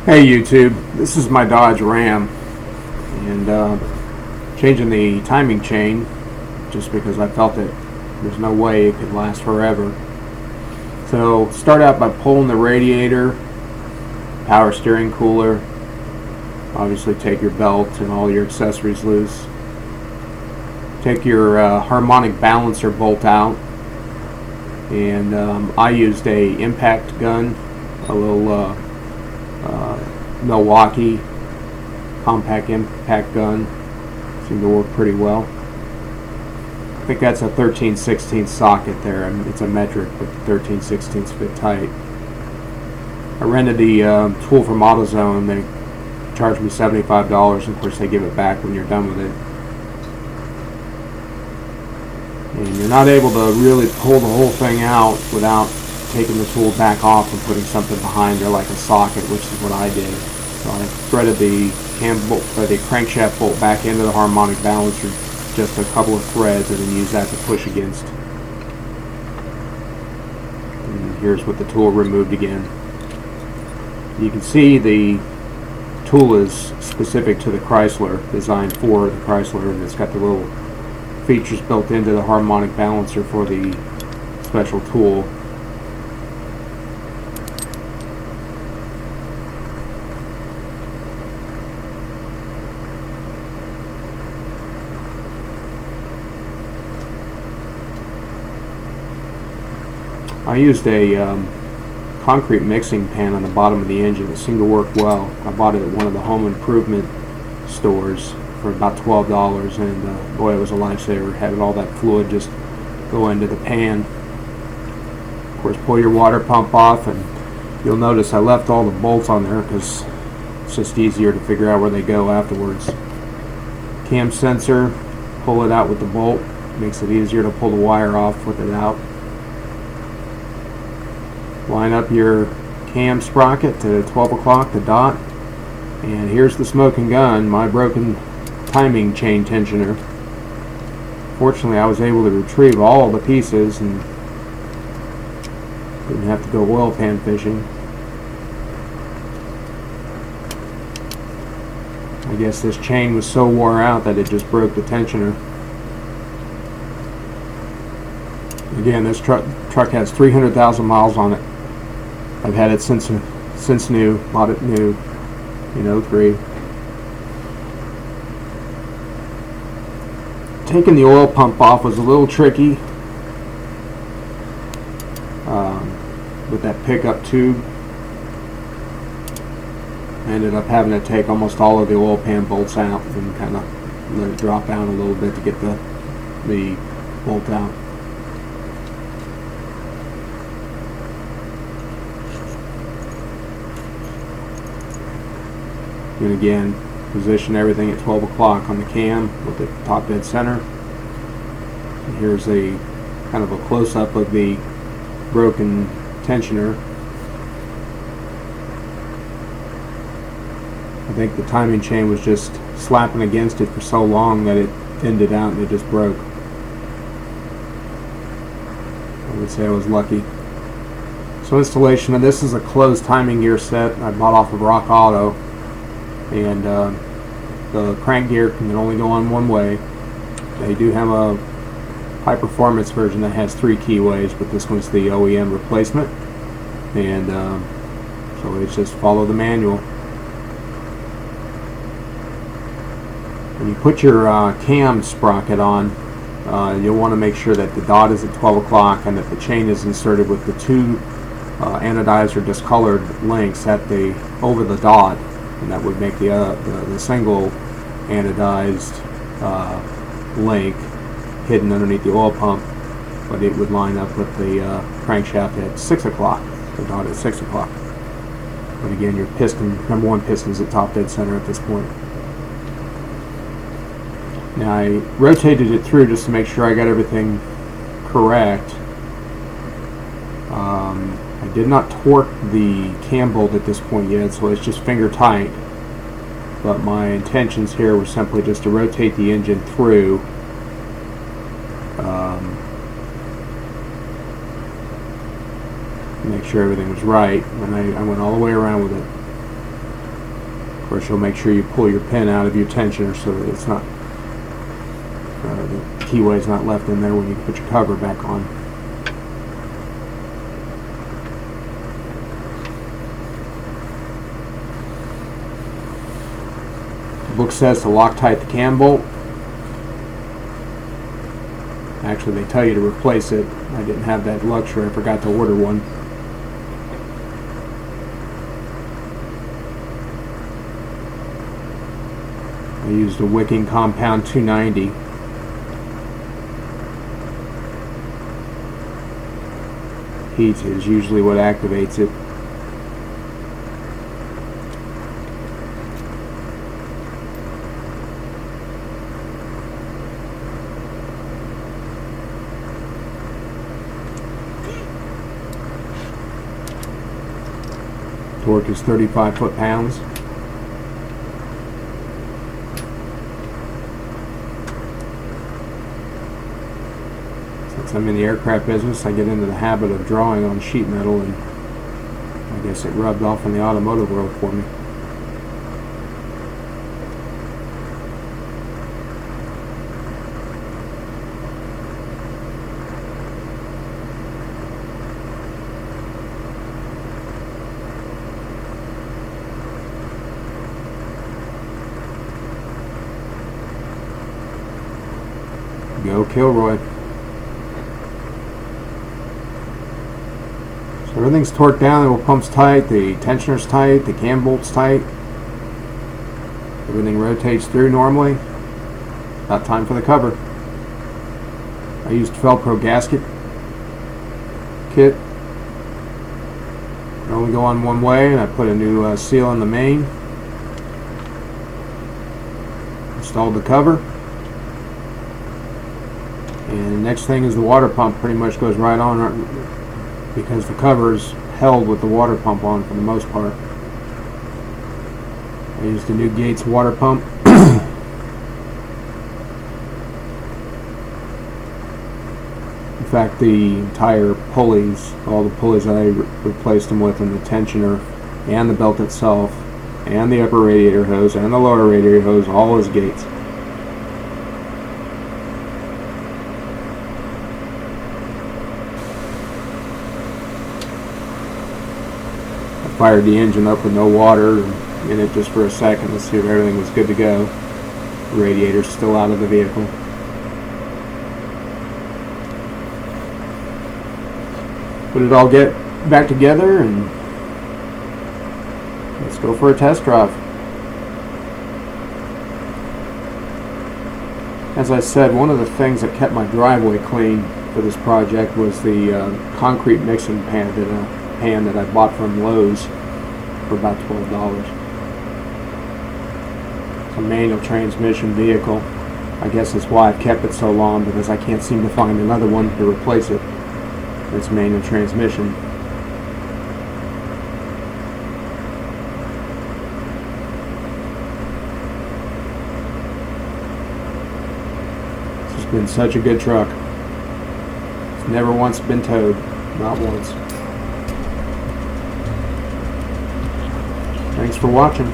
Hey YouTube, this is my Dodge Ram, and changing the timing chain just because I felt that there's no way it could last forever. So start out by pulling the radiator, power steering cooler, obviously take your belt and all your accessories loose. Take your Harmonic Balancer bolt out, and I used a impact gun, a little Milwaukee compact impact gun. Seemed to work pretty well. I think that's a 13/16 socket there. I mean, it's a metric, but the 13/16 fit tight. I rented the tool from Autozone. They charged me $75, and of course they give it back when you're done with it. And you're not able to really pull the whole thing out without taking the tool back off and putting something behind there like a socket, which is what I did. So I threaded the crankshaft bolt back into the Harmonic Balancer, just a couple of threads, and then use that to push against. And here's with the tool removed again. You can see the tool is specific to the Chrysler, designed for the Chrysler, and it's got the little features built into the Harmonic Balancer for the special tool. I used a concrete mixing pan on the bottom of the engine. It seemed to work well. I bought it at one of the home improvement stores for about $12, and boy, it was a lifesaver, having all that fluid just go into the pan. Of course, pull your water pump off, and you'll notice I left all the bolts on there because it's just easier to figure out where they go afterwards. Cam sensor, pull it out with the bolt, makes it easier to pull the wire off with it out. Line up your cam sprocket to 12 o'clock, the dot, and here's the smoking gun, my broken timing chain tensioner. Fortunately, I was able to retrieve all the pieces and didn't have to go oil pan fishing. I guess this chain was so wore out that it just broke the tensioner. Again, this truck has 300,000 miles on it. I've had it since new, bought it new in 03. Taking the oil pump off was a little tricky with that pickup tube. I ended up having to take almost all of the oil pan bolts out and kind of let it drop down a little bit to get the bolt out. And again, position everything at 12 o'clock on the cam with the top dead center. And here's a kind of a close-up of the broken tensioner. I think the timing chain was just slapping against it for so long that it ended out and it just broke. I would say I was lucky. So installation of this is a closed timing gear set I bought off of Rock Auto. And the crank gear can only go on one way. They do have a high performance version that has 3 keyways, but this one's the OEM replacement, and so it's just follow the manual. When you put your cam sprocket on, you'll want to make sure that the dot is at 12 o'clock and that the chain is inserted with the 2 anodized or discolored links over the dot. And that would make the single anodized link hidden underneath the oil pump, but it would line up with the crankshaft at 6 o'clock, the dot at 6 o'clock. But again, your number one piston is at top dead center at this point. Now I rotated it through just to make sure I got everything correct. I did not torque the cam bolt at this point yet, so it's just finger tight. But my intentions here were simply just to rotate the engine through. Make sure everything was right, and I went all the way around with it. Of course, you'll make sure you pull your pin out of your tensioner so that it's not the keyway's not left in there when you put your cover back on. The book says to Loctite the cam bolt. Actually, they tell you to replace it. I didn't have that luxury. I forgot to order one. I used a wicking compound 290. Heat is usually what activates it. Torque is 35 foot-pounds. Since I'm in the aircraft business, I get into the habit of drawing on sheet metal, and I guess it rubbed off in the automotive world for me. Go Kilroy. So everything's torqued down, the oil pump's tight, the tensioner's tight, the cam bolt's tight. Everything rotates through normally. About time for the cover. I used Fel-Pro Gasket kit. It only go on one way, and I put a new seal in the main. Installed the cover. And the next thing is the water pump pretty much goes right on because the cover is held with the water pump on for the most part. I used the new Gates water pump. In fact, the entire pulleys, all the pulleys I replaced them with, and the tensioner and the belt itself and the upper radiator hose and the lower radiator hose, all is Gates. Fired the engine up with no water in it just for a second to see if everything was good to go. The radiator's still out of the vehicle. Put it all get back together and let's go for a test drive. As I said, one of the things that kept my driveway clean for this project was the concrete mixing pan that I bought from Lowe's for about $12. It's a manual transmission vehicle. I guess that's why I've kept it so long, because I can't seem to find another one to replace it. It's manual transmission. It's just been such a good truck. It's never once been towed. Not once. Thanks for watching.